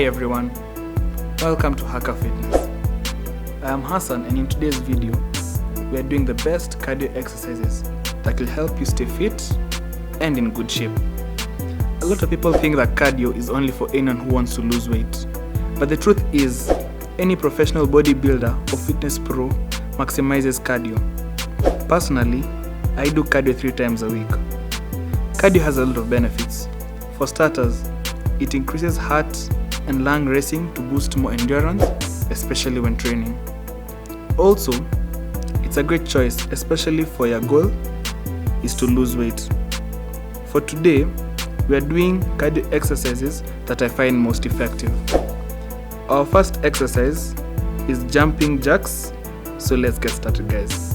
Hi everyone, welcome to Haka Fitness. I am Hassan, and in today's video, we are doing the best cardio exercises that will help you stay fit and in good shape. A lot of people think that cardio is only for anyone who wants to lose weight, but the truth is, any professional bodybuilder or fitness pro maximizes cardio. Personally, I do cardio 3 times a week. Cardio has a lot of benefits. For starters, it increases heart and lung racing to boost more endurance, especially when training. Also, it's a great choice, especially for your goal is to lose weight. For today, we are doing cardio exercises that I find most effective. Our first exercise is jumping jacks, so let's get started, guys.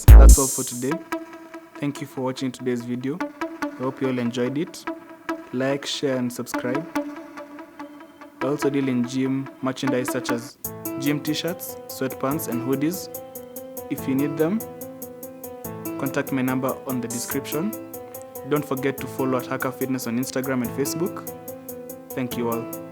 that's all for today. Thank you for watching today's video. I hope you all enjoyed it. Like, share and subscribe. I also deal in gym merchandise such as gym t-shirts, sweatpants and hoodies. If you need them, contact my number on the description. Don't forget to follow at Haka Fitness on Instagram and Facebook. Thank you all.